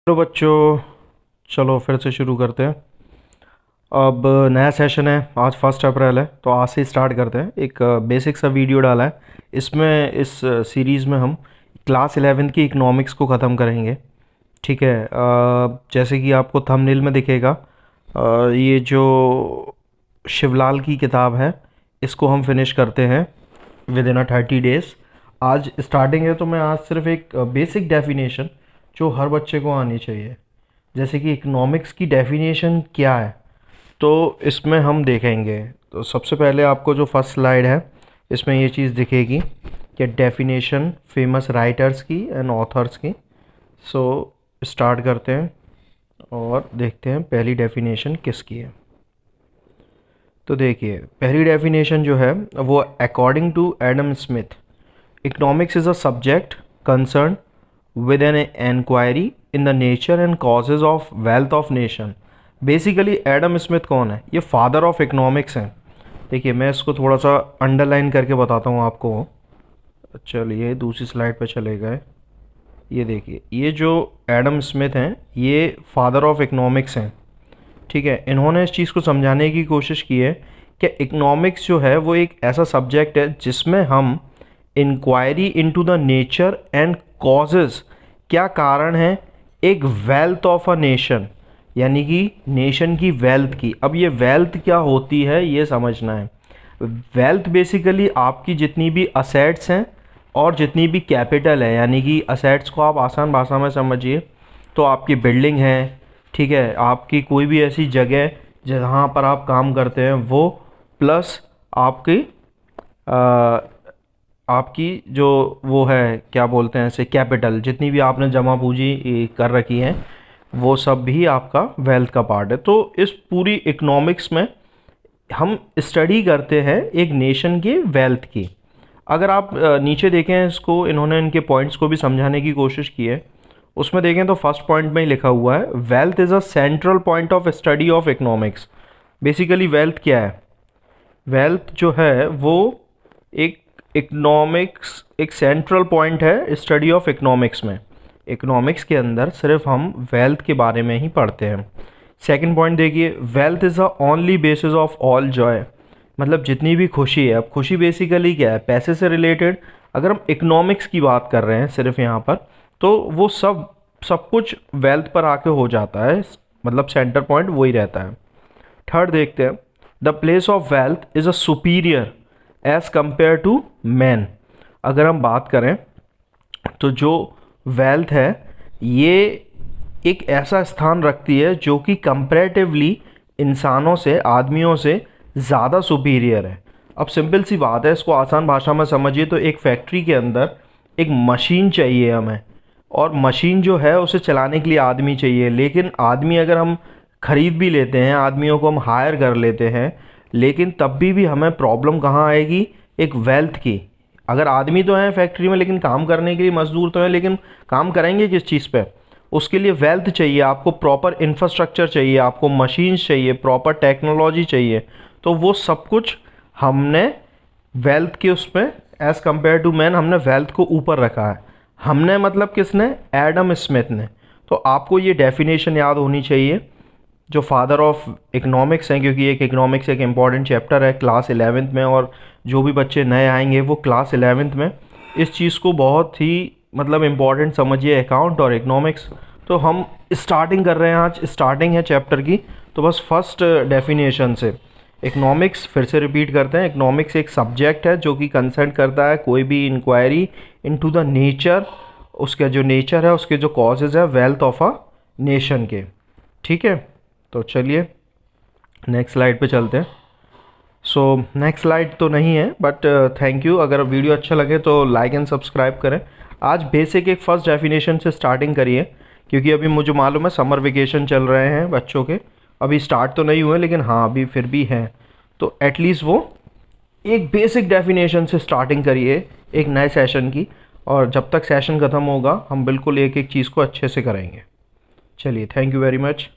Hello बच्चों, चलो फिर से शुरू करते हैं। अब नया सेशन है, आज 1 अप्रैल है तो आज से स्टार्ट करते हैं। एक बेसिक सा वीडियो डाला है। इसमें इस सीरीज़ में हम क्लास 11th की इकोनॉमिक्स को ख़त्म करेंगे। ठीक है। जैसे कि आपको थंबनेल में दिखेगा, ये जो शिवलाल की किताब है इसको हम फिनिश करते हैं विद इन 30 डेज़। आज स्टार्टिंग है तो मैं आज सिर्फ एक बेसिक डेफिनेशन जो हर बच्चे को आनी चाहिए, जैसे कि इकोनॉमिक्स की डेफिनेशन क्या है, तो इसमें हम देखेंगे। तो सबसे पहले आपको जो फर्स्ट स्लाइड है इसमें ये चीज़ दिखेगी कि डेफिनेशन फेमस राइटर्स की एंड ऑथर्स की। सो स्टार्ट करते हैं और देखते हैं पहली डेफिनेशन किसकी है। तो देखिए, पहली डेफिनेशन जो है वो according to Adam Smith, economics is a subject concern with an enquiry in the nature and causes of wealth of nation। Basically Adam Smith कौन है? ये फादर ऑफ इकोनॉमिक्स हैं। देखिए, मैं इसको थोड़ा सा अंडरलाइन करके बताता हूँ आपको। चलिए दूसरी स्लाइड पे चले गए। ये देखिए, ये जो एडम स्मिथ हैं ये फादर ऑफ इकोनॉमिक्स हैं। ठीक है। इन्होंने इस चीज़ को समझाने की कोशिश की है कि इकोनॉमिक्स जो है वो एक ऐसा सब्जेक्ट है जिसमें हम enquiry into the nature and causes, क्या कारण है एक वेल्थ ऑफ अ नेशन, यानी कि नेशन की वेल्थ की। अब ये वेल्थ क्या होती है ये समझना है। वेल्थ बेसिकली आपकी जितनी भी असेट्स हैं और जितनी भी कैपिटल है, यानी कि असेट्स को आप आसान भाषा में समझिए तो आपकी बिल्डिंग है, ठीक है, आपकी कोई भी ऐसी जगह जहाँ पर आप काम करते हैं वो, प्लस आपकी आपकी जो वो है क्या बोलते हैं ऐसे कैपिटल, जितनी भी आपने जमा पूंजी कर रखी है वो सब भी आपका वेल्थ का पार्ट है। तो इस पूरी इकोनॉमिक्स में हम स्टडी करते हैं एक नेशन के वेल्थ की। अगर आप नीचे देखें इसको, इन्होंने इनके पॉइंट्स को भी समझाने की कोशिश की है। उसमें देखें तो फर्स्ट पॉइंट में ही लिखा हुआ है, wealth is a central point of study of economics. Basically wealth क्या है? वेल्थ जो है वो एक इकोनॉमिक्स एक सेंट्रल पॉइंट है स्टडी ऑफ इकोनॉमिक्स में। इकोनॉमिक्स के अंदर सिर्फ हम वेल्थ के बारे में ही पढ़ते हैं। सेकंड पॉइंट देखिए, wealth is a only basis of all Joy. मतलब जितनी भी खुशी है, अब खुशी बेसिकली क्या है? पैसे से रिलेटेड। अगर हम इकोनॉमिक्स की बात कर रहे हैं सिर्फ यहाँ पर, तो वो सब सब कुछ वेल्थ पर आके हो जाता है, मतलब सेंटर पॉइंट वही रहता है। थर्ड देखते हैं, the place of wealth is a superior as compare to man. अगर हम बात करें तो जो वेल्थ है ये एक ऐसा स्थान रखती है जो कि कंपैरेटिवली इंसानों से, आदमियों से ज़्यादा सुपीरियर है। अब सिंपल सी बात है, इसको आसान भाषा में समझिए तो एक फैक्ट्री के अंदर एक मशीन चाहिए हमें, और मशीन जो है उसे चलाने के लिए आदमी चाहिए। लेकिन आदमी अगर हम ख़रीद भी लेते हैं, आदमियों को हम हायर कर लेते हैं, लेकिन तब भी हमें प्रॉब्लम कहाँ आएगी? एक वेल्थ की। अगर आदमी तो हैं फैक्ट्री में लेकिन काम करने के लिए मजदूर तो हैं, लेकिन काम करेंगे किस चीज़ पे? उसके लिए वेल्थ चाहिए, आपको प्रॉपर इंफ्रास्ट्रक्चर चाहिए, आपको मशीन्स चाहिए, प्रॉपर टेक्नोलॉजी चाहिए। तो वो सब कुछ हमने वेल्थ के उसमें एज़ कम्पेयर टू मैन हमने वेल्थ को ऊपर रखा है। हमने मतलब किसने? एडम स्मिथ ने। तो आपको ये डेफिनेशन याद होनी चाहिए, जो फादर ऑफ इकोनॉमिक्स हैं, क्योंकि एक इकोनॉमिक्स एक इम्पॉर्टेंट चैप्टर है क्लास 11th में, और जो भी बच्चे नए आएंगे वो क्लास 11th में इस चीज़ को बहुत ही मतलब इम्पॉर्टेंट समझिए, अकाउंट और इकोनॉमिक्स। तो हम स्टार्टिंग कर रहे हैं, आज स्टार्टिंग है चैप्टर की, तो बस फर्स्ट डेफिनेशन से इकोनॉमिक्स फिर से रिपीट करते हैं। इकोनॉमिक्स एक सब्जेक्ट है जो कि कंसर्न करता है कोई भी इंक्वायरी इनटू द नेचर, उसका जो नेचर है, उसके जो कॉजेज़ है वेल्थ ऑफ अ नेशन के। ठीक है, तो चलिए नेक्स्ट स्लाइड पे चलते हैं। सो नेक्स्ट स्लाइड तो नहीं है, बट थैंक यू। अगर वीडियो अच्छा लगे तो लाइक एंड सब्सक्राइब करें। आज बेसिक एक फ़र्स्ट डेफिनेशन से स्टार्टिंग करिए, क्योंकि अभी मुझे मालूम है समर वेकेशन चल रहे हैं बच्चों के, अभी स्टार्ट तो नहीं हुए लेकिन हाँ अभी फिर भी हैं, तो एटलीस्ट वो एक बेसिक डेफिनेशन से स्टार्टिंग करिए एक नए सेशन की, और जब तक सेशन ख़त्म होगा हम बिल्कुल एक एक चीज़ को अच्छे से करेंगे। चलिए, थैंक यू वेरी मच।